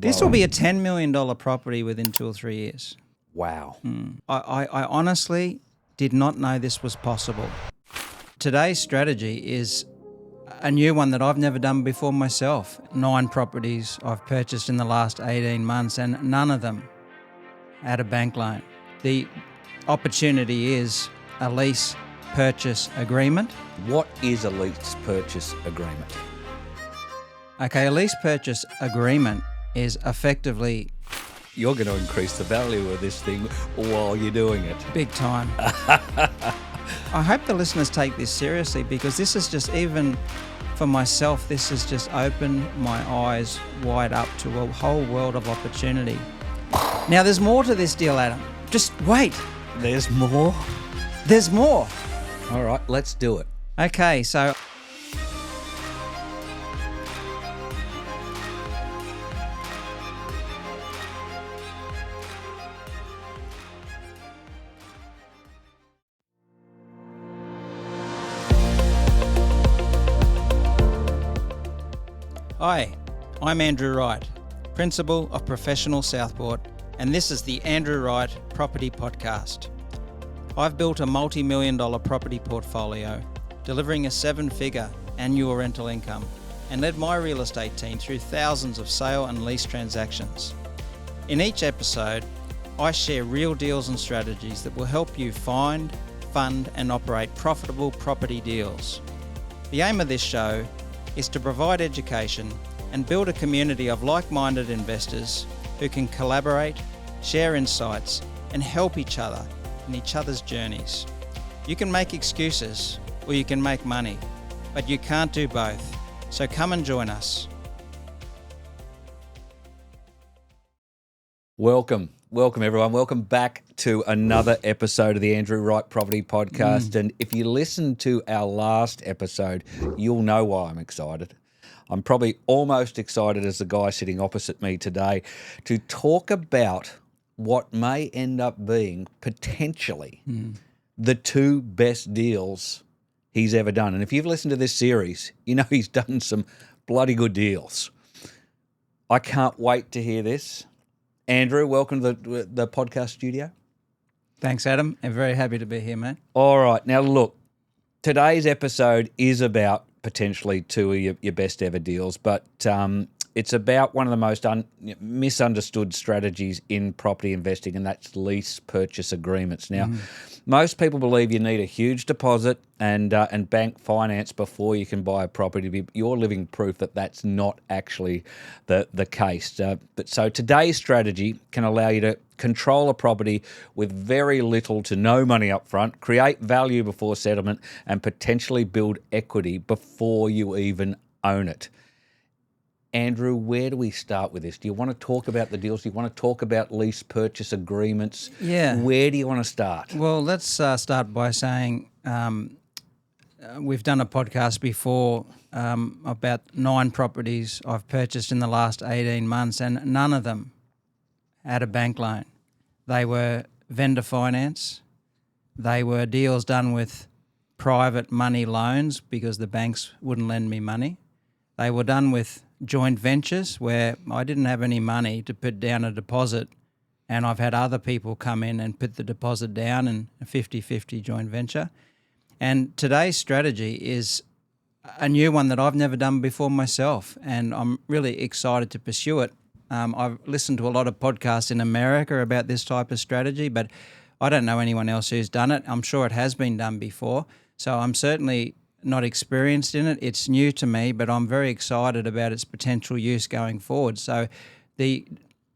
This will be a $10 million property within 2 or 3 years. Wow. I honestly did not know this was possible. Today's strategy is a new one that I've never done before myself. 9 properties I've purchased in the last 18 months and none of them had a bank loan. The opportunity is a lease purchase agreement. What is a lease purchase agreement? Okay, a lease purchase agreement is effectively You're going to increase the value of this thing while you're doing it. big time. I hope the listeners take this seriously because this is just, even for myself, this has just opened my eyes wide up to a whole world of opportunity. Now, there's more to this deal, Adam. Just wait. There's more? There's more. All right, let's do it. Okay, so hi, I'm Andrew Wright, Principal of Professional Southport, and this is the Andrew Wright Property Podcast. I've built a multi-million-dollar property portfolio, delivering a 7-figure annual rental income, and led my real estate team through thousands of sale and lease transactions. In each episode, I share real deals and strategies that will help you find, fund, and operate profitable property deals. The aim of this show is to provide education and build a community of like-minded investors who can collaborate, share insights, and help each other in each other's journeys. You can make excuses or you can make money, but you can't do both. So come and join us. Welcome everyone. Welcome back to another episode of the Andrew Wright Property Podcast. And if you listen to our last episode, you'll know why I'm excited. I'm probably almost excited as the guy sitting opposite me today to talk about what may end up being potentially the 2 best deals he's ever done. And if you've listened to this series, you know he's done some bloody good deals. I can't wait to hear this. Andrew, welcome to the podcast studio. Thanks, Adam. I'm very happy to be here, mate. All right. Now, look, today's episode is about potentially 2 of your best ever deals, but it's about one of the most misunderstood strategies in property investing, and that's lease purchase agreements. Now, most people believe you need a huge deposit and bank finance before you can buy a property. You're living proof that that's not actually the case. So today's strategy can allow you to control a property with very little to no money up front, create value before settlement, and potentially build equity before you even own it. Andrew, where do we start with this? Do you want to talk about the deals? Do you want to talk about lease purchase agreements? Yeah. Where do you want to start? Well, let's start by saying we've done a podcast before about 9 properties I've purchased in the last 18 months, and none of them had a bank loan. They were vendor finance. They were deals done with private money loans because the banks wouldn't lend me money. They were done with joint ventures where I didn't have any money to put down a deposit, and I've had other people come in and put the deposit down in a 50-50 joint venture. And today's strategy is a new one that I've never done before myself, and I'm really excited to pursue it. I've listened to a lot of podcasts in America about this type of strategy, but I don't know anyone else who's done it. I'm sure it has been done before, so I'm certainly not experienced in it. It's new to me, but I'm very excited about its potential use going forward. So the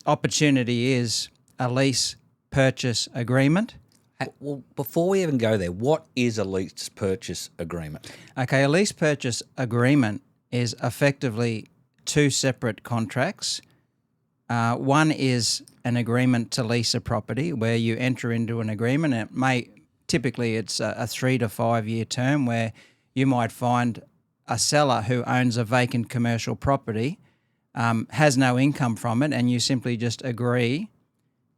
opportunity is a lease purchase agreement. Well, before we even go there, what is a lease purchase agreement? Okay, a lease purchase agreement is effectively 2 separate contracts. One is an agreement to lease a property where you enter into an agreement. Typically it's a 3 to 5 year term where you might find a seller who owns a vacant commercial property, has no income from it, and you simply just agree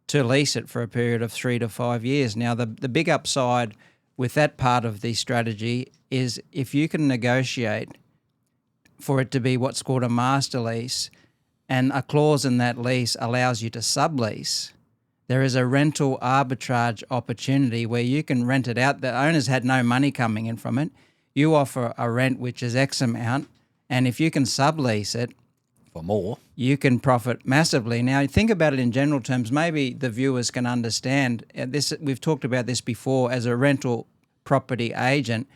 to lease it for a period of 3 to 5 years. Now, the big upside with that part of the strategy is if you can negotiate for it to be what's called a master lease, and a clause in that lease allows you to sublease, there is a rental arbitrage opportunity where you can rent it out. The owners had no money coming in from it. You offer a rent which is X amount, and if you can sublease it for more, you can profit massively. Now, think about it in general terms. Maybe the viewers can understand this. We've talked about this before. As a rental property agent,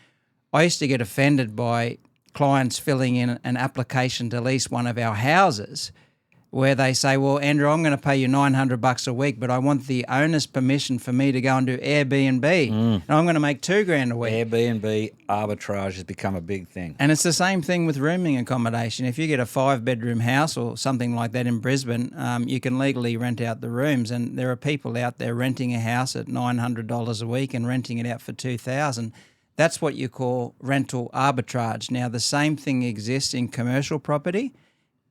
I used to get offended by clients filling in an application to lease one of our houses where they say, well, Andrew, I'm going to pay you $900 a week, but I want the owner's permission for me to go and do Airbnb. And I'm going to make $2,000 a week. Airbnb arbitrage has become a big thing. And it's the same thing with rooming accommodation. If you get a 5-bedroom house or something like that in Brisbane, you can legally rent out the rooms. And there are people out there renting a house at $900 a week and renting it out for $2,000. That's what you call rental arbitrage. Now, the same thing exists in commercial property,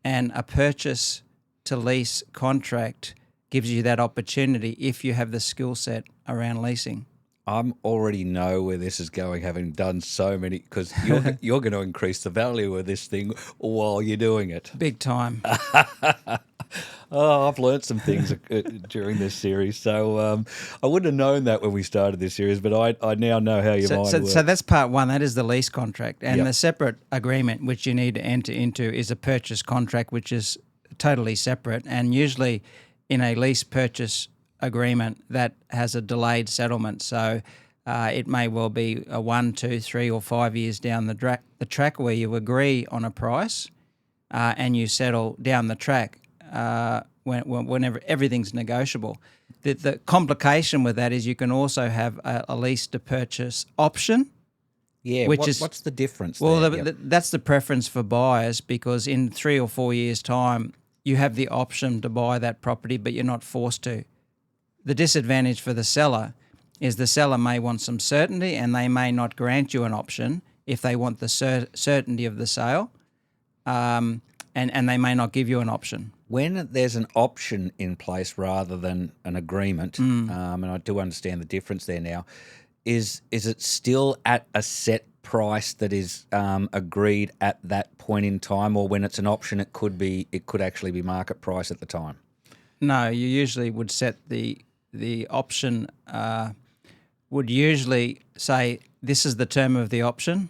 and a purchase to lease contract gives you that opportunity if you have the skill set around leasing. I already know where this is going, having done so many, because you're going to increase the value of this thing while you're doing it. Big time. Oh, I've learnt some things during this series. So I wouldn't have known that when we started this series, but I now know how your mind works. So that's part one. That is the lease contract. And Yep. the separate agreement which you need to enter into is a purchase contract, which is totally separate. And usually in a lease purchase agreement, that has a delayed settlement. So it may well be a 1, 2, 3 or 5 years down the track where you agree on a price and you settle down the track. Whenever everything's negotiable. The complication with that is you can also have a lease to purchase option. Yeah, what's the difference Well, there? that's the preference for buyers, because in 3 or 4 years' time, you have the option to buy that property, but you're not forced to. The disadvantage for the seller is the seller may want some certainty and they may not grant you an option if they want the certainty of the sale, and they may not give you an option. When there's an option in place rather than an agreement, and I do understand the difference there now, is it still at a set price that is agreed at that point in time, or when it's an option, it could actually be market price at the time? No, you usually would set the option. Would usually say this is the term of the option.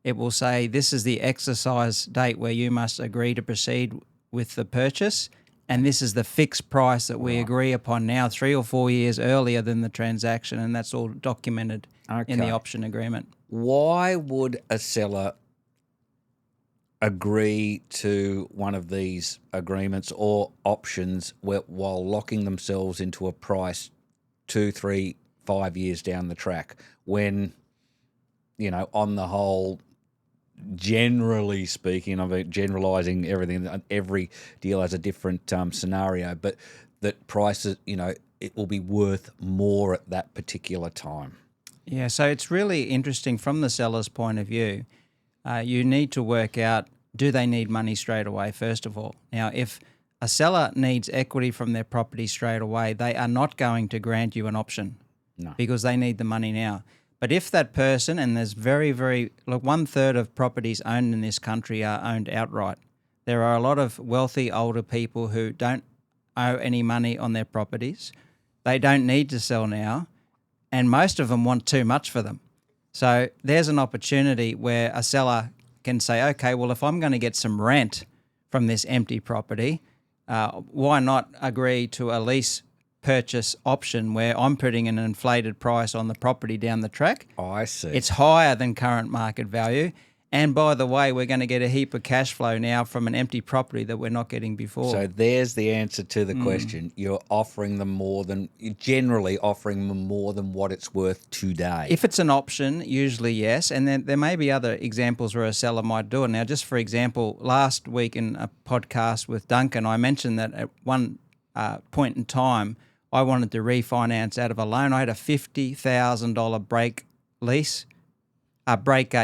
It will say this is the exercise date where you must agree to proceed with the purchase, and this is the fixed price that we agree upon now 3 or 4 years earlier than the transaction, and that's all documented in the option agreement. Why would a seller agree to one of these agreements or options while locking themselves into a price 2, 3, 5 years down the track when, on the whole, generally speaking, I'm generalising everything, every deal has a different scenario, but that prices, it will be worth more at that particular time? Yeah, so it's really interesting from the seller's point of view. You need to work out, do they need money straight away, first of all? Now, if a seller needs equity from their property straight away, they are not going to grant you an option because they need the money now. But if that person, and there's very, very, 1/3 of properties owned in this country are owned outright. There are a lot of wealthy older people who don't owe any money on their properties. They don't need to sell now, and most of them want too much for them. So there's an opportunity where a seller can say, okay, well, if I'm going to get some rent from this empty property, why not agree to a lease purchase option where I'm putting an inflated price on the property down the track? Oh, I see. It's higher than current market value. And by the way, we're going to get a heap of cash flow now from an empty property that we're not getting before. So there's the answer to the question. You're generally offering them more than what it's worth today. If it's an option, usually yes. And then there may be other examples where a seller might do it. Now, just for example, last week in a podcast with Duncan, I mentioned that at one point in time, I wanted to refinance out of a loan. I had a $50,000 break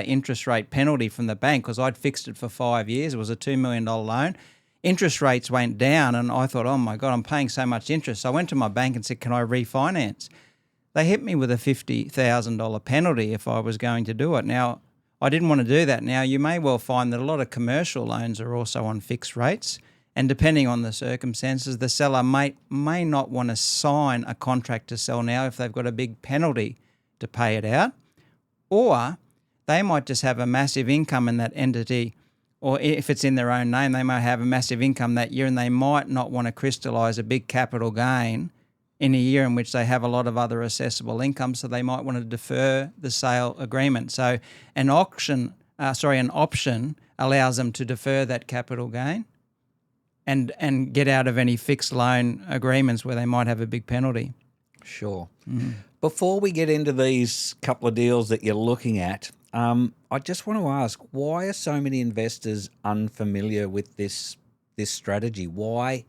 interest rate penalty from the bank because I'd fixed it for 5 years. It was a $2 million loan. Interest rates went down and I thought, oh my God, I'm paying so much interest. So I went to my bank and said, can I refinance? They hit me with a $50,000 penalty if I was going to do it. Now, I didn't want to do that. Now, you may well find that a lot of commercial loans are also on fixed rates. And depending on the circumstances, the seller may not want to sign a contract to sell now if they've got a big penalty to pay it out, or they might just have a massive income in that entity, or if it's in their own name, they might have a massive income that year and they might not want to crystallise a big capital gain in a year in which they have a lot of other assessable income, so they might want to defer the sale agreement. So an option allows them to defer that capital gain and get out of any fixed loan agreements where they might have a big penalty. Sure. Before we get into these couple of deals that you're looking at, I just want to ask, why are so many investors unfamiliar with this strategy? Why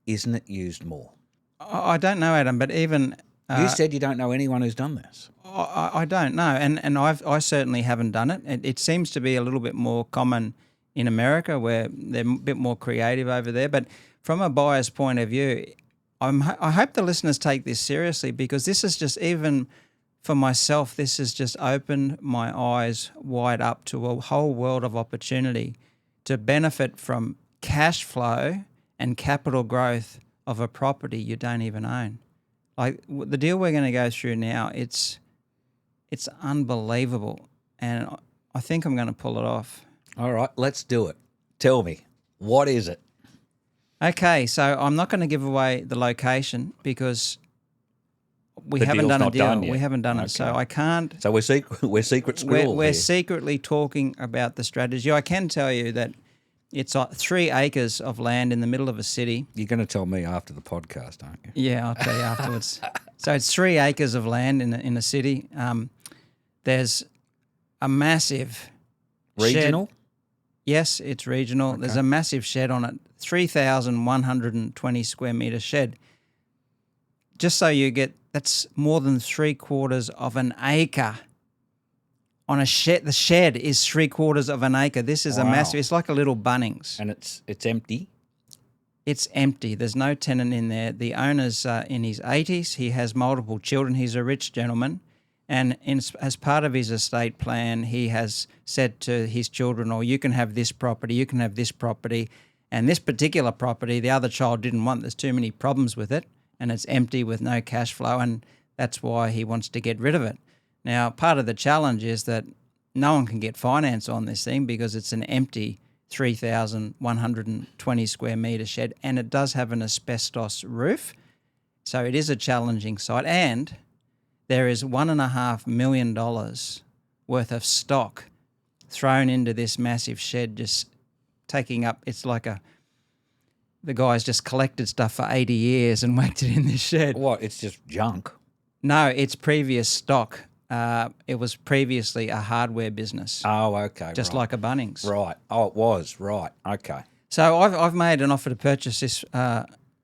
isn't it used more? I don't know, Adam, but even... you said you don't know anyone who's done this. I don't know, and I certainly haven't done it. It seems to be a little bit more common in America, where they're a bit more creative over there. But from a buyer's point of view, I hope the listeners take this seriously, because this is just, even for myself, this has just opened my eyes wide up to a whole world of opportunity to benefit from cash flow and capital growth of a property you don't even own. Like the deal we're going to go through now, it's unbelievable, and I think I'm going to pull it off. All right, let's do it. Tell me, what is it? Okay, so I'm not going to give away the location because we haven't done a deal. We haven't done it, so I can't. So we're secret squirrels. We're secretly talking about the strategy. I can tell you that it's 3 acres of land in the middle of a city. You're going to tell me after the podcast, aren't you? Yeah, I'll tell you afterwards. So it's 3 acres of land in a city. There's a massive regional. Shed. Yes, it's regional. Okay. There's a massive shed on it, 3,120 square metre shed. Just so you get, that's more than 3/4 of an acre. On a shed, the shed is 3/4 of an acre. This is a massive. It's like a little Bunnings. And it's empty. It's empty. There's no tenant in there. The owner's in his 80s. He has multiple children. He's a rich gentleman. And as part of his estate plan, he has said to his children, you can have this property, you can have this property. And this particular property, the other child didn't want. There's too many problems with it, and it's empty with no cash flow, and that's why he wants to get rid of it. Now, part of the challenge is that no one can get finance on this thing because it's an empty 3,120 square metre shed, and it does have an asbestos roof. So it is a challenging site, and there is $1.5 million worth of stock thrown into this massive shed, just taking up, it's like the guy's just collected stuff for 80 years and whacked it in this shed. What, it's just junk? No, it's previous stock. It was previously a hardware business. Oh, okay. Just like a Bunnings. Right. Oh, it was. Right. Okay. So I've made an offer to purchase this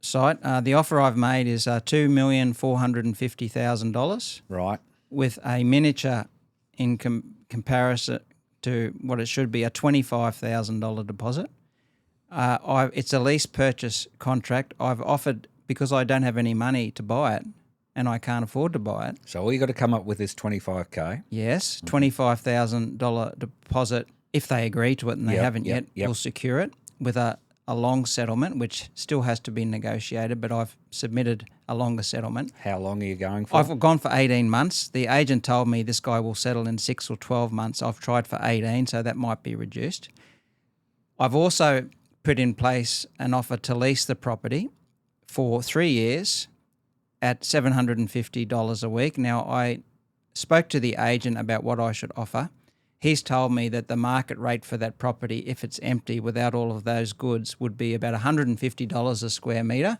site. The offer I've made is $2,450,000. Right. With a miniature in comparison to what it should be, a $25,000 deposit. It's a lease purchase contract. I've offered, because I don't have any money to buy it and I can't afford to buy it. So all you got to come up with is $25,000. Yes, $25,000 deposit. If they agree to it, and they haven't yet, we'll secure it with a long settlement, which still has to be negotiated, but I've submitted a longer settlement. How long are you going for? I've gone for 18 months. The agent told me this guy will settle in 6 or 12 months. I've tried for 18, so that might be reduced. I've also put in place an offer to lease the property for 3 years at $750 a week. Now, I spoke to the agent about what I should offer. He's told me that the market rate for that property, if it's empty without all of those goods, would be about $150 a square metre.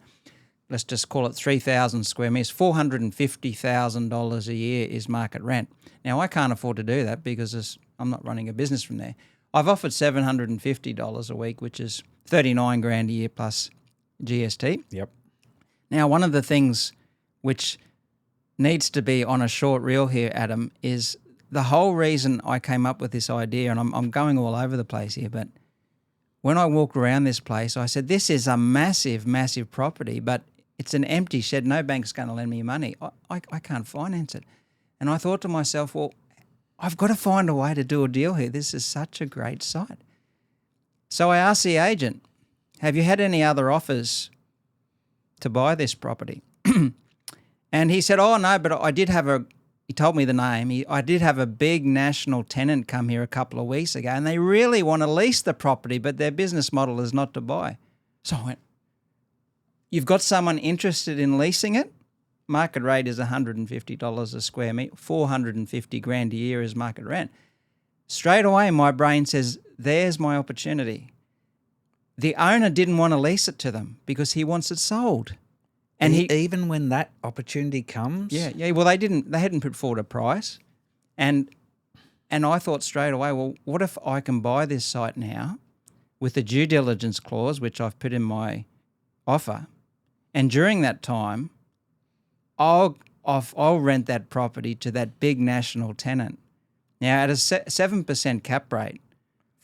Let's just call it 3,000 square metres. $450,000 a year is market rent. Now, I can't afford to do that because I'm not running a business from there. I've offered $750 a week, which is $39,000 a year plus GST. Yep. Now, one of the things which needs to be on a short reel here, Adam, is the whole reason I came up with this idea, and I'm going all over the place here, but when I walked around this place, I said, this is a massive, massive property, but it's an empty shed. No bank's going to lend me money. I can't finance it. And I thought to myself, well, I've got to find a way to do a deal here. This is such a great site. So I asked the agent, have you had any other offers to buy this property? And he said, oh, no, but I did have he told me the name. I did have a big national tenant come here a couple of weeks ago, and they really want to lease the property, but their business model is not to buy. So I went, you've got someone interested in leasing it? Market rate is $150 a square metre. $450,000 a year is market rent. Straight away, my brain says, there's my opportunity. The owner didn't want to lease it to them because he wants it sold. And even when that opportunity comes? Yeah. Well, they hadn't put forward a price. And I thought straight away, well, what if I can buy this site now with the due diligence clause, which I've put in my offer, and during that time, I'll rent that property to that big national tenant. Now, at a 7% cap rate,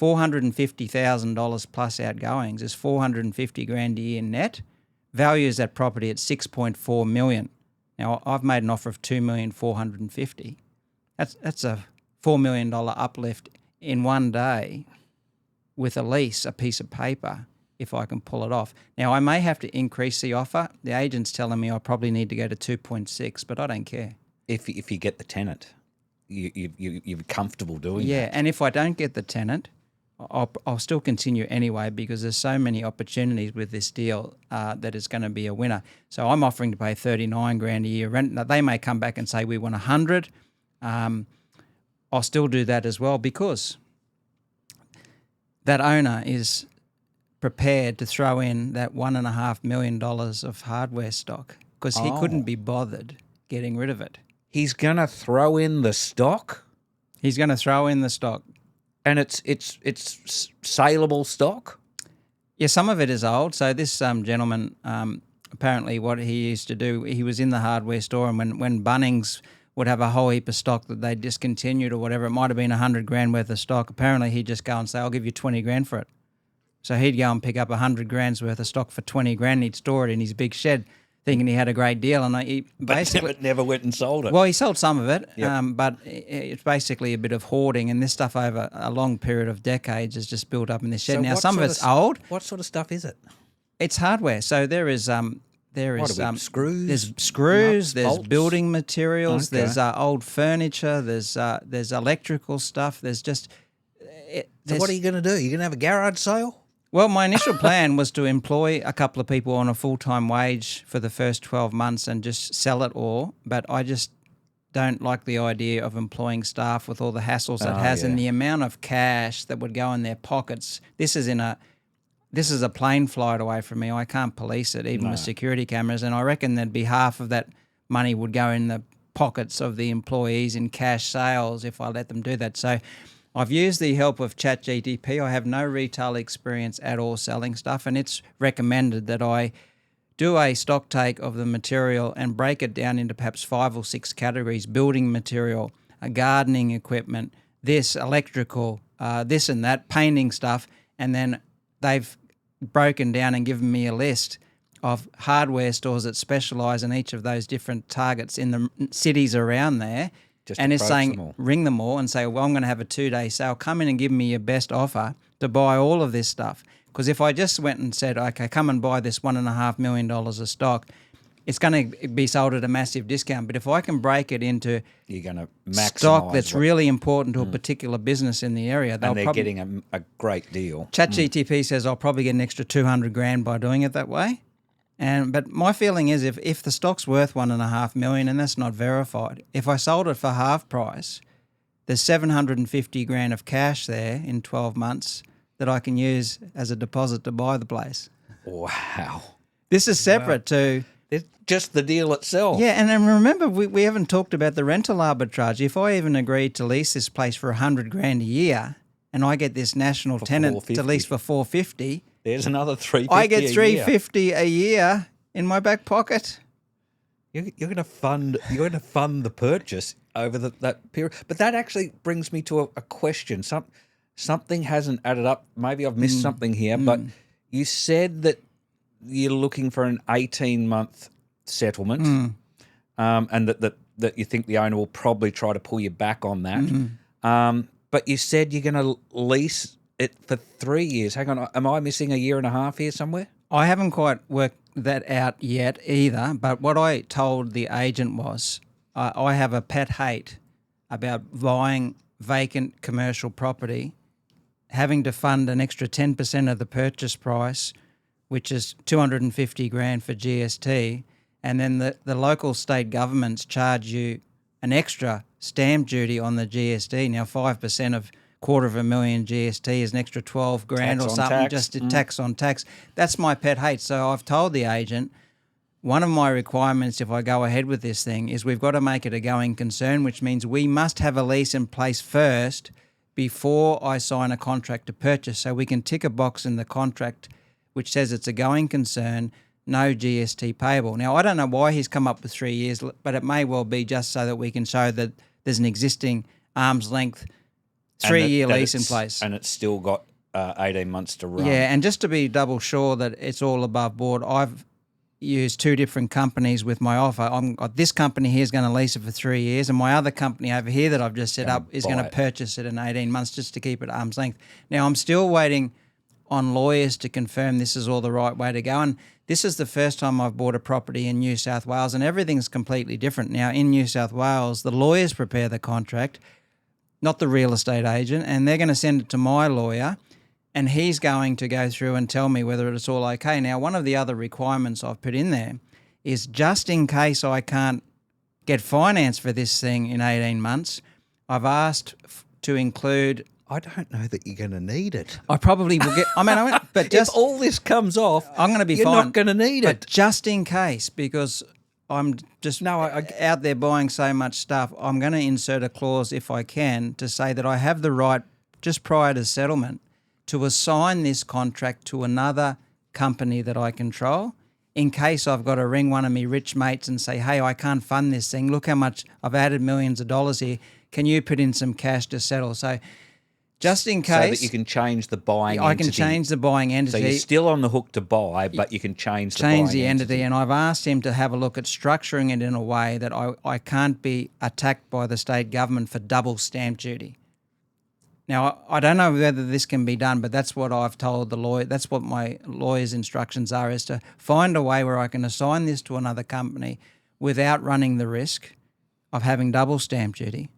$450,000 plus outgoings is $450,000 a year net. Values that property at $6.4 million. Now, I've made an offer of $2,450,000. That's a $4 million uplift in one day with a lease, a piece of paper, if I can pull it off. Now, I may have to increase the offer. The agent's telling me I probably need to go to 2.6, but I don't care. If you get the tenant, you're comfortable doing that. Yeah, and if I don't get the tenant, I'll still continue anyway because there's so many opportunities with this deal that it's going to be a winner. So I'm offering to pay $39,000 a year rent. Now, they may come back and say we want $100,000. I'll still do that as well because that owner is prepared to throw in that $1.5 million of hardware stock because he couldn't be bothered getting rid of it. He's going to throw in the stock? He's going to throw in the stock. And it's saleable stock? Yeah, some of it is old. So this gentleman, apparently what he used to do, he was in the hardware store, and when Bunnings would have a whole heap of stock that they discontinued or whatever, it might have been $100,000 worth of stock. Apparently he'd just go and say, I'll give you $20,000 for it. So he'd go and pick up $100,000 worth of stock for $20,000. He'd store it in his big shed, thinking he had a great deal, and he basically never went and sold it. Well, he sold some of it, Yep. but it's basically a bit of hoarding, and this stuff over a long period of decades has just built up in this shed. So now, what some of sort it's old. What sort of stuff is it? It's hardware. So there is Screws? There's screws. Nuts, There's bolts? building materials. Okay. There's old furniture. There's electrical stuff. There's just. So what are you going to do? You're going to have a garage sale? Well, my initial plan was to employ a couple of people on a full-time wage for the first 12 months and just sell it all, but I just don't like the idea of employing staff with all the hassles that has and the amount of cash that would go in their pockets. This is a plane flight away from me. I can't police it, even with security cameras, and I reckon there'd be half of that money would go in the pockets of the employees in cash sales if I let them do that. So I've used the help of ChatGPT. I have no retail experience at all selling stuff, and it's recommended that I do a stock take of the material and break it down into perhaps 5 or 6 categories: building material, gardening equipment, this, electrical, this and that, painting stuff, and then they've broken down and given me a list of hardware stores that specialise in each of those different targets in the cities around there. And it's saying, ring them all and say, well, I'm going to have a 2-day sale. Come in and give me your best offer to buy all of this stuff. Because if I just went and said, okay, come and buy this $1.5 million of stock, it's going to be sold at a massive discount. But if I can break it into you're going to maximize stock that's really important to a particular business in the area, they're getting a great deal. ChatGPT says I'll probably get an extra $200,000 by doing it that way. But my feeling is if the stock's worth $1.5 million and that's not verified, if I sold it for half price, there's $750,000 of cash there in 12 months that I can use as a deposit to buy the place. Wow. This is separate to... It's just the deal itself. Yeah, and then remember, we haven't talked about the rental arbitrage. If I even agreed to lease this place for $100,000 a year and I get this national tenant to lease for $450,000... There's another $350,000 I get $350,000 a year in my back pocket. You're going to fund the purchase over that period. But that actually brings me to a question. Something hasn't added up. Maybe I've missed something here. But you said that you're looking for an 18-month settlement, and that you think the owner will probably try to pull you back on that. But you said you're going to lease it for 3 years. Hang on, am I missing a year and a half here somewhere? I haven't quite worked that out yet either, but what I told the agent was I have a pet hate about buying vacant commercial property, having to fund an extra 10% of the purchase price, which is 250 grand for GST, and then the local state governments charge you an extra stamp duty on the GST. Now 5% of $250,000 GST is an extra 12 grand Tax or on something, tax. just tax on tax. That's my pet hate. So I've told the agent, one of my requirements if I go ahead with this thing is we've got to make it a going concern, which means we must have a lease in place first before I sign a contract to purchase. So we can tick a box in the contract which says it's a going concern, no GST payable. Now, I don't know why he's come up with 3 years, but it may well be just so that we can show that there's an existing arm's length 3-year lease in place. And it's still got 18 months to run. Yeah, and just to be double sure that it's all above board, I've used 2 different companies with my offer. This company here is going to lease it for 3 years, and my other company over here that I've just set up is going to purchase it in 18 months just to keep it at arm's length. Now, I'm still waiting on lawyers to confirm this is all the right way to go, and this is the first time I've bought a property in New South Wales, and everything's completely different. Now, in New South Wales, the lawyers prepare the contract, not the real estate agent, and they're going to send it to my lawyer, and he's going to go through and tell me whether it's all okay. Now, one of the other requirements I've put in there is just in case I can't get finance for this thing in 18 months, I've asked to include... I don't know that you're going to need it. I probably will get... but just... If all this comes off, I'm going to be you're fine. not going to need But it. just in case, because I'm just out there buying so much stuff, I'm going to insert a clause, if I can, to say that I have the right, just prior to settlement, to assign this contract to another company that I control in case I've got to ring one of my rich mates and say, hey, I can't fund this thing. Look how much I've added millions of dollars here. Can you put in some cash to settle? So just in case... So that you can change the buying entity. I can change the buying entity. So you're still on the hook to buy, but you can change the buying entity. And I've asked him to have a look at structuring it in a way that I can't be attacked by the state government for double stamp duty. Now, I don't know whether this can be done, but that's what I've told the lawyer. That's what my lawyer's instructions are, is to find a way where I can assign this to another company without running the risk of having double stamp duty,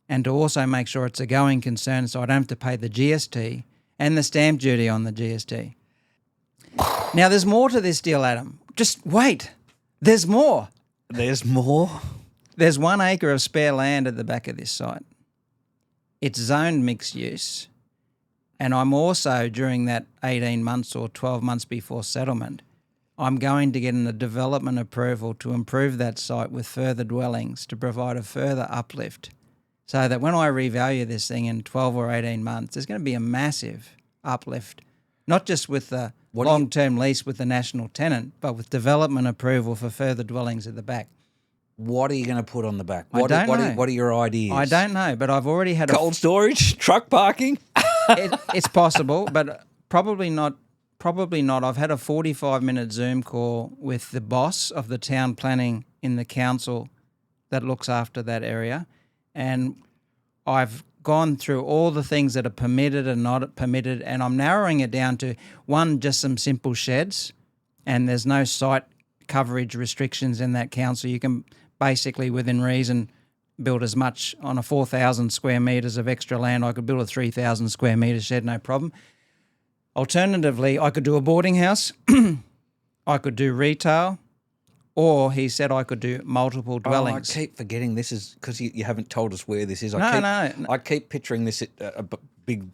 and to also make sure it's a going concern so I don't have to pay the GST and the stamp duty on the GST. Now, there's more to this deal, Adam. Just wait. There's more. There's more? There's 1 acre of spare land at the back of this site. It's zoned mixed use, and I'm also, during that 18 months or 12 months before settlement, I'm going to get a development approval to improve that site with further dwellings to provide a further uplift, so that when I revalue this thing in 12 or 18 months, there's going to be a massive uplift, not just with the long-term lease with the national tenant, but with development approval for further dwellings at the back. What are you going to put on the back? I don't know. What are your ideas? I don't know, but I've already had cold storage, truck parking. It's possible, but probably not. Probably not. I've had a 45-minute Zoom call with the boss of the town planning in the council that looks after that area, and I've gone through all the things that are permitted and not permitted, and I'm narrowing it down to one, just some simple sheds, and there's no site coverage restrictions in that council. You can basically, within reason, build as much on a 4,000 square metres of extra land. I could build a 3,000 square metre shed, no problem. Alternatively, I could do a boarding house, I could do retail, or he said I could do multiple dwellings. I keep forgetting this is because you haven't told us where this is. No. I keep picturing this a big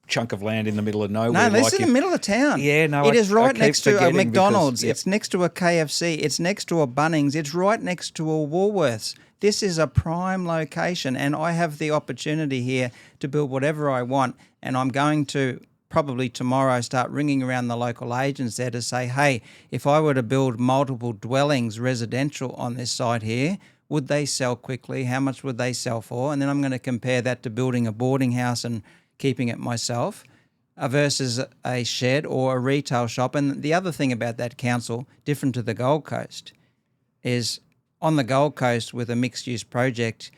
chunk of land in the middle of nowhere. No, this is in the middle of town. Yeah, no, it is right next to a McDonald's. Because, It's next to a KFC. It's next to a Bunnings. It's right next to a Woolworths. This is a prime location, and I have the opportunity here to build whatever I want, and I'm going to probably tomorrow start ringing around the local agents there to say, hey, if I were to build multiple dwellings residential on this site here, would they sell quickly? How much would they sell for? And then I'm going to compare that to building a boarding house and keeping it myself versus a shed or a retail shop. And the other thing about that council, different to the Gold Coast, is on the Gold Coast with a mixed-use project,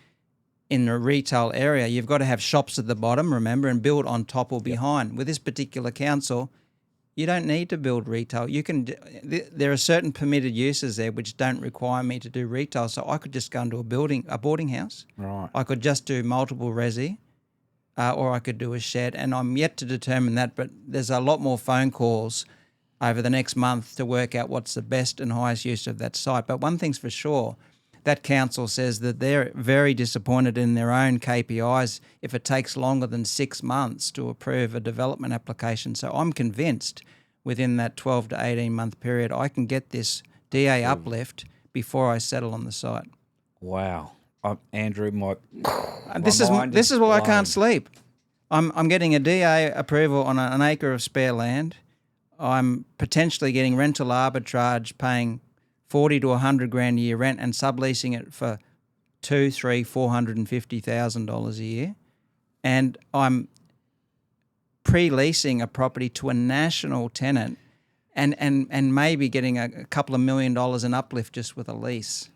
in a retail area, you've got to have shops at the bottom, remember, and build on top or behind. With this particular council, you don't need to build retail. You can. There are certain permitted uses there which don't require me to do retail. So I could just go into a boarding house. Right. I could just do multiple resi, or I could do a shed. And I'm yet to determine that, but there's a lot more phone calls over the next month to work out what's the best and highest use of that site. But one thing's for sure, that council says that they're very disappointed in their own KPIs if it takes longer than 6 months to approve a development application. So I'm convinced within that 12 to 18 month period, I can get this DA uplift before I settle on the site. Wow. Andrew, this is why I can't sleep. I'm getting a DA approval on an acre of spare land. I'm potentially getting rental arbitrage, paying 40 to 100 grand a year rent and subleasing it for $450,000 a year. And I'm pre-leasing a property to a national tenant and maybe getting a couple of $1 million in uplift just with a lease.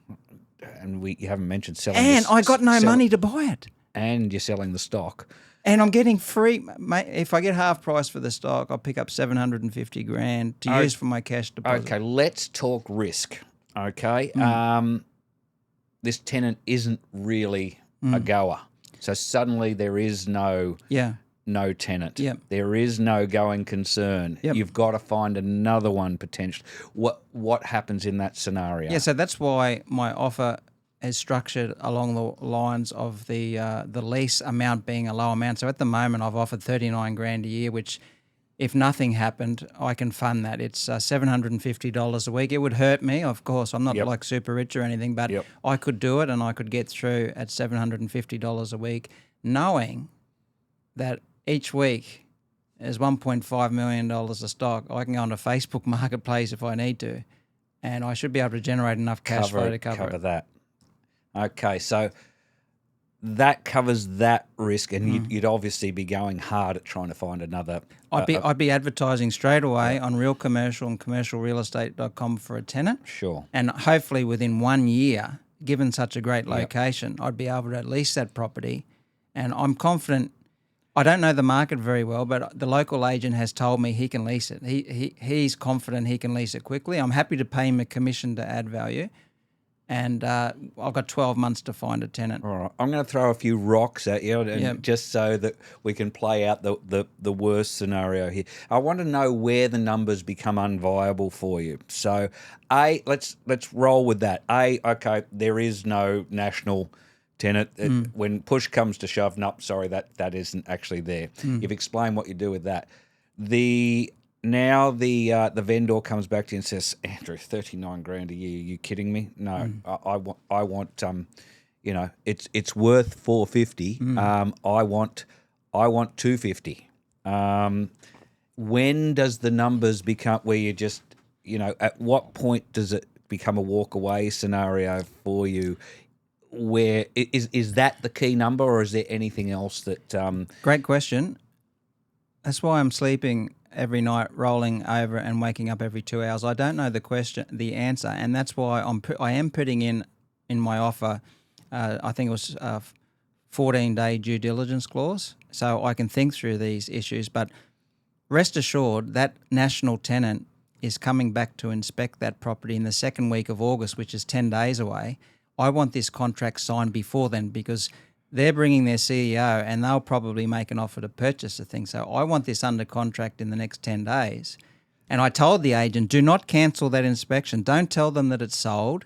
And you haven't mentioned selling. And I got no money to buy it. And you're selling the stock. And I'm getting free. If I get half price for the stock, I'll pick up 750 grand to use for my cash deposit. Okay, let's talk risk. Okay, this tenant isn't really a goer, so suddenly there is no tenant. Yep. There is no going concern. Yep. You've got to find another one potentially. What happens in that scenario? Yeah, so that's why my offer is structured along the lines of the lease amount being a low amount. So at the moment, I've offered 39 grand a year, which, if nothing happened, I can fund that. It's $750 a week. It would hurt me, of course. I'm not like super rich or anything, but I could do it and I could get through at $750 a week, knowing that each week is $1.5 million of stock. I can go onto Facebook Marketplace if I need to, and I should be able to generate enough cash flow to cover it. That. Okay, so that covers that risk, and you'd obviously be going hard at trying to find another. I'd be advertising straight away on Real Commercial and commercialrealestate.com for a tenant. Sure. And hopefully within 1 year, given such a great location, I'd be able to lease that property. And I'm confident. I don't know the market very well, but the local agent has told me he can lease it. He's confident he can lease it quickly. I'm happy to pay him a commission to add value. And I've got 12 months to find a tenant. All right. I'm going to throw a few rocks at you just so that we can play out the worst scenario here. I want to know where the numbers become unviable for you. So, let's roll with that. Okay, there is no national tenant. When push comes to shove, that isn't actually there. You've explained what you do with that. Now the vendor comes back to you and says, Andrew, 39 grand a year. Are you kidding me? No, I want it's worth 450. I want 250. When does the numbers become where you just at what point does it become a walk away scenario for you? Where is that the key number, or is there anything else that? Great question. That's why I'm sleeping every night, rolling over and waking up every 2 hours. I don't know the answer, and that's why I am putting in my offer. I think it was 14-day due diligence clause, so I can think through these issues. But rest assured, that national tenant is coming back to inspect that property in the second week of August, which is 10 days away. I want this contract signed before then because they're bringing their CEO and they'll probably make an offer to purchase the thing. So I want this under contract in the next 10 days. And I told the agent, do not cancel that inspection. Don't tell them that it's sold.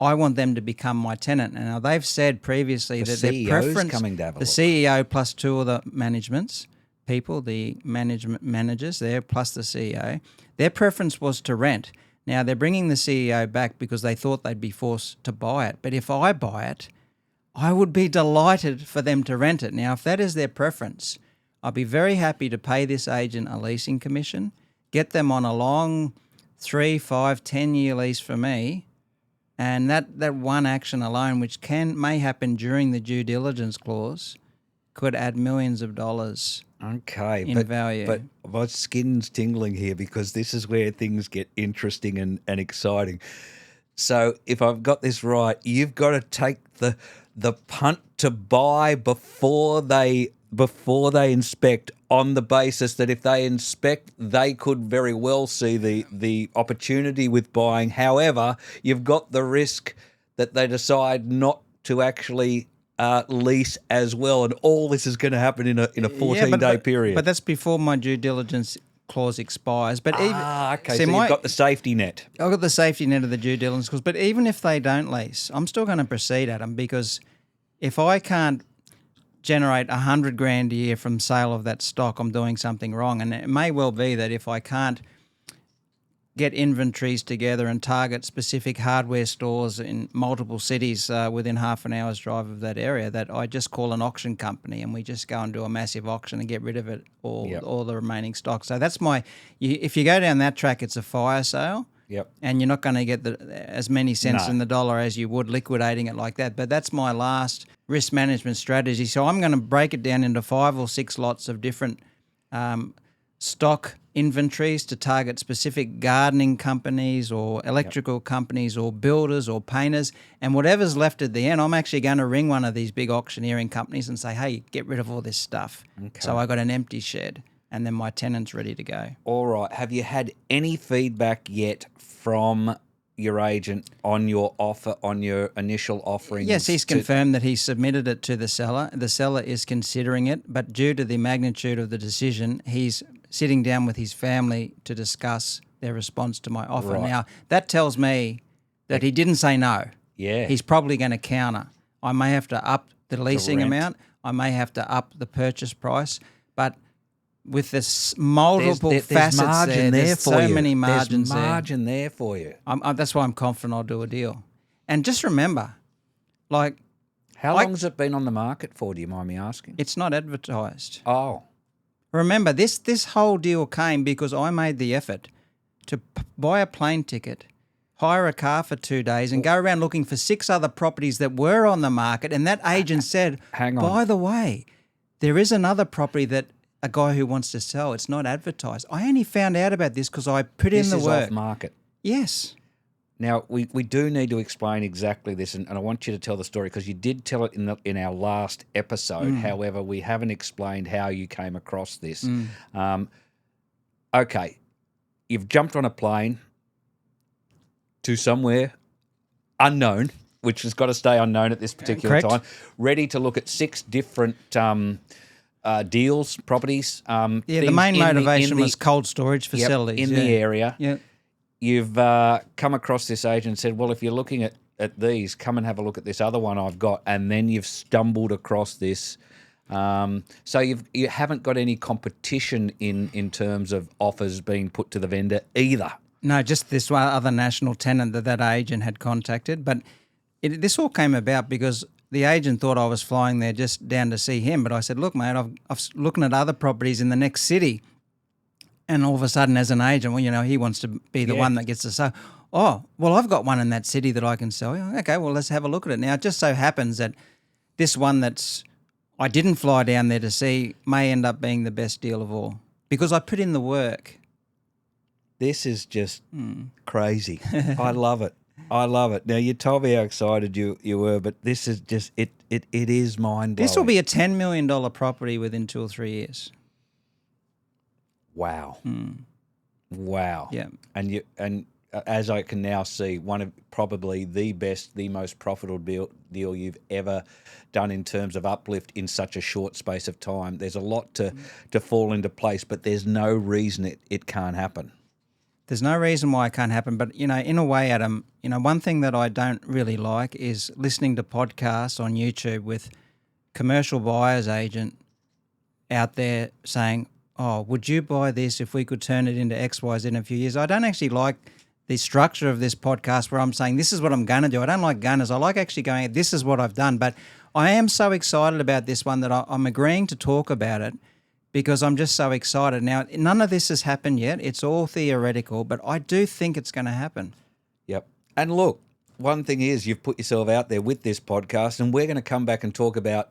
I want them to become my tenant. And now they've said previously that their preference, coming to have a the look. CEO plus two of the managements, people, the managers there plus the CEO, their preference was to rent. Now they're bringing the CEO back because they thought they'd be forced to buy it. But if I buy it, I would be delighted for them to rent it. Now, if that is their preference, I'll be very happy to pay this agent a leasing commission, get them on a long 3, 5, 10-year lease for me, and that one action alone, which may happen during the due diligence clause, could add millions of dollars in value. But my skin's tingling here because this is where things get interesting and exciting. So if I've got this right, you've got to take the punt to buy before they inspect, on the basis that if they inspect, they could very well see the opportunity with buying. However, you've got the risk that they decide not to actually lease as well, and all this is going to happen in a 14-day period. But that's before my due diligence clause expires. But okay. So you've got the safety net. I've got the safety net of the due diligence clause. But even if they don't lease, I'm still going to proceed, Adam, because if I can't generate $100,000 a year from sale of that stock, I'm doing something wrong. And it may well be that if I can't get inventories together and target specific hardware stores in multiple cities within half an hour's drive of that area, that I just call an auction company and we just go and do a massive auction and get rid of it, all the remaining stock. So that's if you go down that track, it's a fire sale. Yep. And you're not going to get as many cents in the dollar as you would liquidating it like that. But that's my last risk management strategy. So I'm going to break it down into 5 or 6 lots of different stock inventories to target specific gardening companies or electrical companies or builders or painters. And whatever's left at the end, I'm actually going to ring one of these big auctioneering companies and say, hey, get rid of all this stuff. Okay. So I got an empty shed. And then my tenant's ready to go. All right. Have you had any feedback yet from your agent on your offer, on your initial offering? Yes, he's confirmed that he submitted it to the seller. The seller is considering it, but due to the magnitude of the decision, he's sitting down with his family to discuss their response to my offer. Right. Now, that tells me that he didn't say no. Yeah. He's probably going to counter. I may have to up the leasing amount. I may have to up the purchase price, but with this multiple facets there's so many margins there. There's margin there for you. That's why I'm confident I'll do a deal. And just remember, how long has it been on the market for, do you mind me asking? It's not advertised. Oh. Remember, this whole deal came because I made the effort to buy a plane ticket, hire a car for 2 days and go around looking for 6 other properties that were on the market. And that agent said, hang on, by the way, there is another property that a guy who wants to sell. It's not advertised. I only found out about this because I put in the work. This is off market. Yes. Now, we do need to explain exactly this, and I want you to tell the story because you did tell it in our last episode. However, we haven't explained how you came across this. Okay, you've jumped on a plane to somewhere unknown, which has got to stay unknown at this particular time, ready to look at 6 different deals, properties. The main motivation was cold storage facilities. In the area. Yep. You've come across this agent and said, well, if you're looking at these, come and have a look at this other one I've got. And then you've stumbled across this. So you haven't got any competition in terms of offers being put to the vendor either. No, just this one other national tenant that agent had contacted. But this all came about because the agent thought I was flying there just down to see him. But I said, look, mate, I'm looking at other properties in the next city. And all of a sudden, as an agent, well, he wants to be the one that gets to sell. Oh, well, I've got one in that city that I can sell. Okay, well, let's have a look at it. Now, it just so happens that this one I didn't fly down there to see may end up being the best deal of all because I put in the work. This is just crazy. I love it. I love it. Now, you told me how excited you were, but this is just, it is mind-blowing. This will be a $10 million property within 2 or 3 years. Wow. Wow. Yeah. And as I can now see, one of probably the best, the most profitable deal you've ever done in terms of uplift in such a short space of time. There's a lot to fall into place, but there's no reason it can't happen. There's no reason why it can't happen. But, in a way, Adam, one thing that I don't really like is listening to podcasts on YouTube with commercial buyer's agent out there saying, oh, would you buy this if we could turn it into X, Y, Z in a few years? I don't actually like the structure of this podcast where I'm saying this is what I'm going to do. I don't like gunners. I like actually going, this is what I've done. But I am so excited about this one that I'm agreeing to talk about it because I'm just so excited. Now, none of this has happened yet. It's all theoretical, but I do think it's going to happen. Yep. And look, one thing is you've put yourself out there with this podcast and we're going to come back and talk about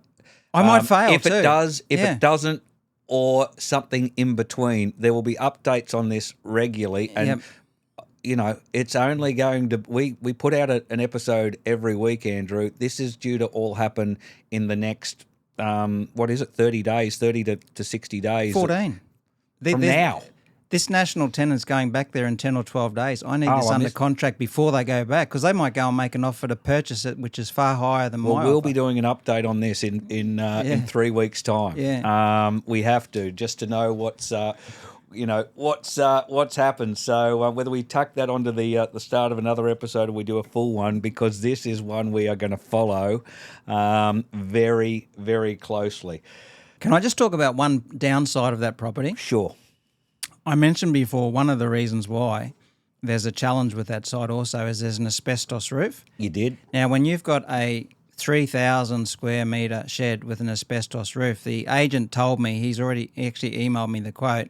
I might fail if it does, if it doesn't, or something in between. There will be updates on this regularly. And it's only going to we put out an episode every week, Andrew. This is due to all happen in the next 30 days, 30 to 60 days. 14. From now. This national tenant's going back there in 10 or 12 days. I need this under contract before they go back, because they might go and make an offer to purchase it, which is far higher than my We'll offer. be doing an update on this in 3 weeks' time. Yeah. We have to, just to know what's happened. So whether we tuck that onto the start of another episode or we do a full one, because this is one we are going to follow very, very closely. Can I just talk about one downside of that property? Sure. I mentioned before, one of the reasons why there's a challenge with that site also is there's an asbestos roof. You did? Now, when you've got a 3,000 square metre shed with an asbestos roof, the agent told me, he actually emailed me the quote,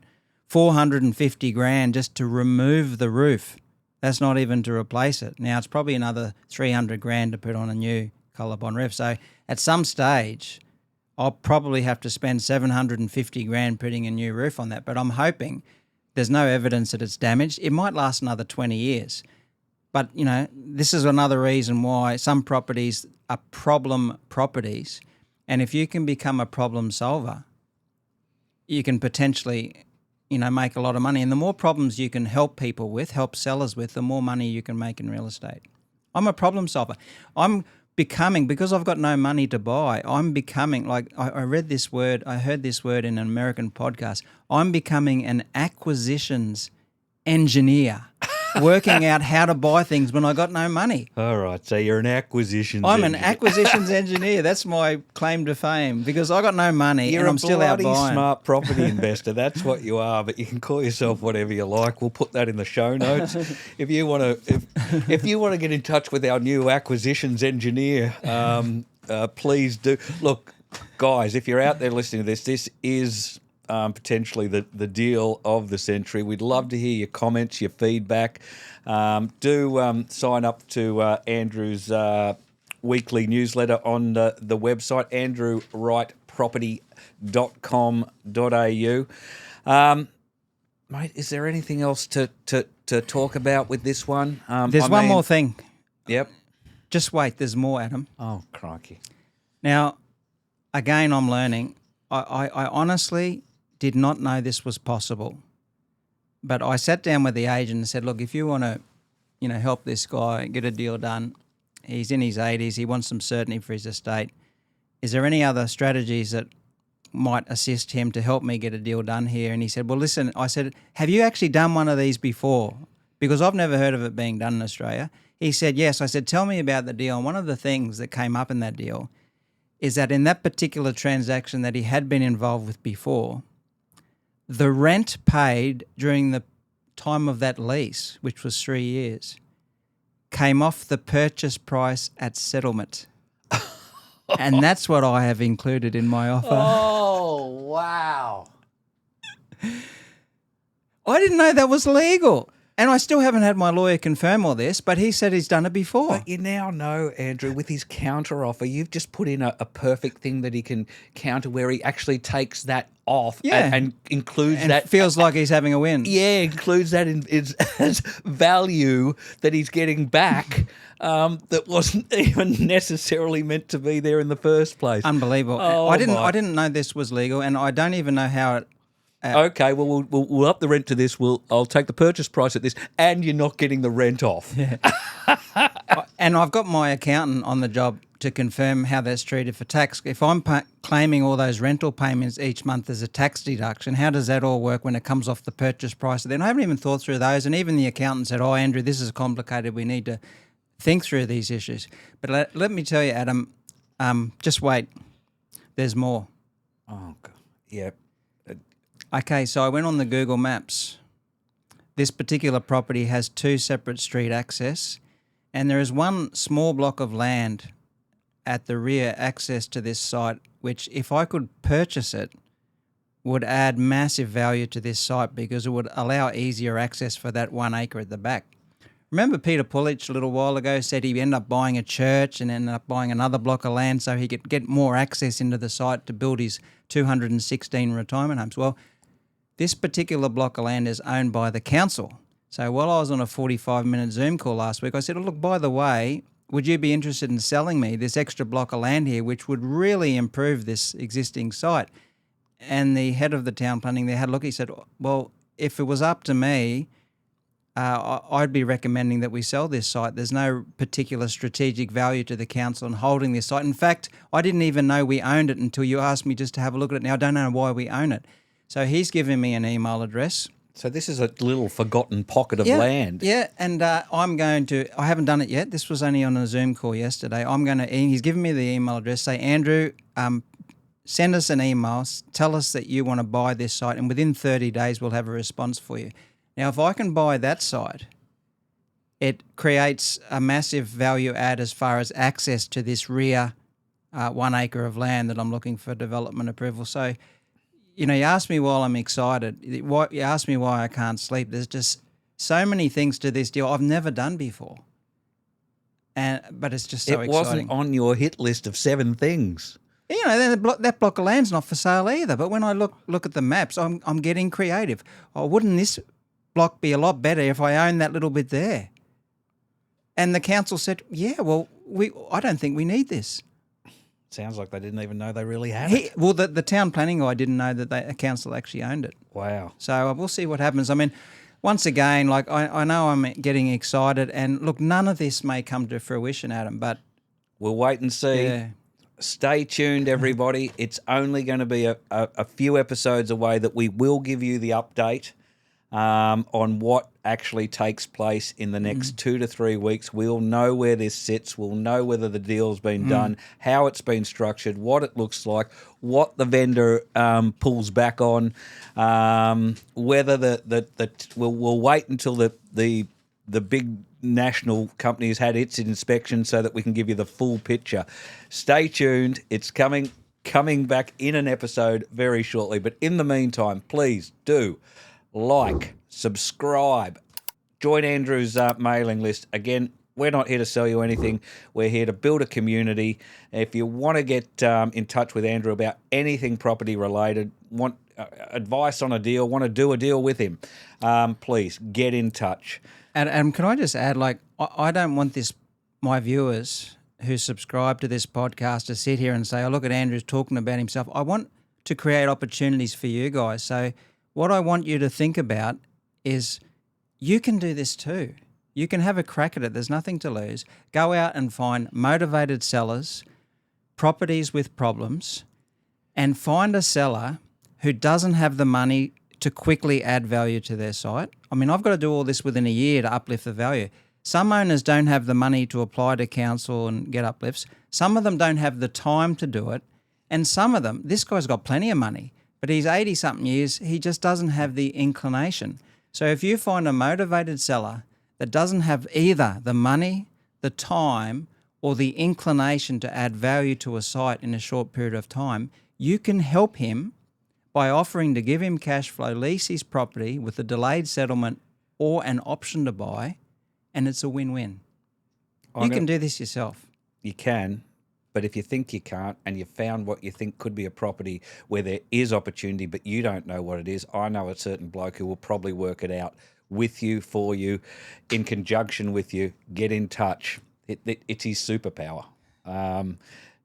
450 grand just to remove the roof. That's not even to replace it. Now, it's probably another 300 grand to put on a new colour-bond roof. So at some stage, I'll probably have to spend 750 grand putting a new roof on that. But I'm hoping there's no evidence that it's damaged. It might last another 20 years. But, this is another reason why some properties are problem properties. And if you can become a problem solver, you can potentially, make a lot of money. And the more problems you can help people with, help sellers with, the more money you can make in real estate. I'm a problem solver. I'm becoming, because I've got no money to buy, I'm becoming, like I read this word, I heard this word in an American podcast, I'm becoming an acquisitions engineer, working out how to buy things when I got no money. All right, so you're an acquisitions I'm engineer. an acquisitions engineer. That's my claim to fame, because I got no money and I'm still out buying. You're a bloody smart property investor. That's what you are, but you can call yourself whatever you like. We'll put that in the show notes. If you want to get in touch with our new acquisitions engineer, please do. Look, guys, if you're out there listening to this is potentially the deal of the century. We'd love to hear your comments, your feedback. Do sign up to Andrew's weekly newsletter on the website, andrewwrightproperty.com.au. Mate, is there anything else to talk about with this one? There's one more thing. Yep. Just wait, there's more, Adam. Oh, crikey. Now, again, I'm learning. I honestly did not know this was possible. But I sat down with the agent and said, look, if you want to, help this guy get a deal done, he's in his 80s, he wants some certainty for his estate. Is there any other strategies that might assist him to help me get a deal done here? And he said, well, listen, I said, have you actually done one of these before? Because I've never heard of it being done in Australia. He said, yes. I said, tell me about the deal. And one of the things that came up in that deal is that in that particular transaction that he had been involved with before, the rent paid during the time of that lease, which was 3 years, came off the purchase price at settlement. And that's what I have included in my offer. Oh, wow. I didn't know that was legal. And I still haven't had my lawyer confirm all this, but he said he's done it before. But you now know, Andrew, with his counter offer, you've just put in a perfect thing that he can counter, where he actually takes that off and includes and that. Feels like he's having a win. Yeah, includes that as value that he's getting back that wasn't even necessarily meant to be there in the first place. Unbelievable. I didn't know this was legal, and I don't even know how it. Okay, well, we'll up the rent to this. I'll take the purchase price at this, and you're not getting the rent off. Yeah. And I've got my accountant on the job to confirm how that's treated for tax. If I'm claiming all those rental payments each month as a tax deduction, how does that all work when it comes off the purchase price? Then I haven't even thought through those, and even the accountant said, "Oh, Andrew, this is complicated. We need to think through these issues." But let me tell you, Adam, just wait. There's more. Oh, God. Yeah. Okay, so I went on the Google Maps. This particular property has 2 separate street access, and there is one small block of land at the rear access to this site, which if I could purchase it, would add massive value to this site, because it would allow easier access for that 1 acre at the back. Remember Peter Pullich a little while ago said he ended up buying a church and ended up buying another block of land so he could get more access into the site to build his 216 retirement homes. Well, this particular block of land is owned by the council. So while I was on a 45-minute Zoom call last week, I said, oh, look, by the way, would you be interested in selling me this extra block of land here, which would really improve this existing site? And the head of the town planning there had a look. He said, well, if it was up to me, I'd be recommending that we sell this site. There's no particular strategic value to the council in holding this site. In fact, I didn't even know we owned it until you asked me just to have a look at it. Now, I don't know why we own it. So he's given me an email address. So this is a little forgotten pocket of land. Yeah, and I haven't done it yet. This was only on a Zoom call yesterday. He's given me the email address. Say, Andrew, send us an email. Tell us that you want to buy this site, and within 30 days we'll have a response for you. Now, if I can buy that site, it creates a massive value add as far as access to this rear 1 acre of land that I'm looking for development approval. So, you ask me while I'm excited. You ask me why I can't sleep. There's just so many things to this deal I've never done before. But it's just so exciting. It wasn't on your hit list of 7 things. That block of land's not for sale either. But when I look at the maps, I'm getting creative. Oh, wouldn't this block be a lot better if I owned that little bit there? And the council said, yeah, well, I don't think we need this. Sounds like they didn't even know they really had it. Well, the town planning guy didn't know that the council actually owned it. Wow. So we'll see what happens. I mean, once again, I know I'm getting excited, and look, none of this may come to fruition, Adam, but we'll wait and see. Yeah. Stay tuned, everybody. It's only going to be a few episodes away that we will give you the update on what actually takes place in the next 2 to 3 weeks. We'll know where this sits. We'll know whether the deal's been done, how it's been structured, what it looks like, what the vendor pulls back on, whether we'll wait until the big national company has had its inspection so that we can give you the full picture. Stay tuned. It's coming back in an episode very shortly. But in the meantime, please do like, subscribe, join Andrew's mailing list. Again, we're not here to sell you anything. We're here to build a community. If you want to get in touch with Andrew about anything property related, want advice on a deal, want to do a deal with him, please get in touch. And can I just add, I don't want my viewers who subscribe to this podcast to sit here and say, oh, look at Andrew's talking about himself. I want to create opportunities for you guys. So what I want you to think about is you can do this too. You can have a crack at it. There's nothing to lose. Go out and find motivated sellers, properties with problems, and find a seller who doesn't have the money to quickly add value to their site. I mean, I've got to do all this within a year to uplift the value. Some owners don't have the money to apply to council and get uplifts. Some of them don't have the time to do it. And some of them, this guy's got plenty of money, but he's 80-something years, he just doesn't have the inclination. So if you find a motivated seller that doesn't have either the money, the time, or the inclination to add value to a site in a short period of time, you can help him by offering to give him cash flow, lease his property with a delayed settlement or an option to buy, and it's a win-win. You can do this yourself. You can, but if you think you can't and you found what you think could be a property where there is opportunity but you don't know what it is, I know a certain bloke who will probably work it out with you, for you, in conjunction with you. Get in touch. It's his superpower.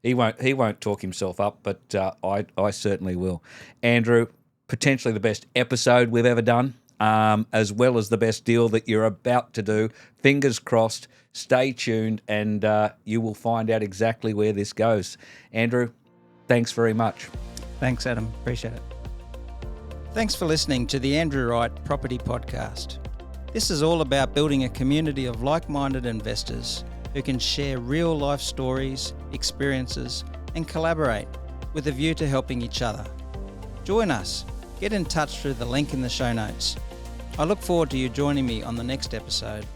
He won't talk himself up, but I certainly will. Andrew, potentially the best episode we've ever done, as well as the best deal that you're about to do. Fingers crossed. Stay tuned, and you will find out exactly where this goes. Andrew, thanks very much. Thanks, Adam. Appreciate it. Thanks for listening to the Andrew Wright Property Podcast. This is all about building a community of like-minded investors who can share real-life stories, experiences, and collaborate with a view to helping each other. Join us. Get in touch through the link in the show notes. I look forward to you joining me on the next episode.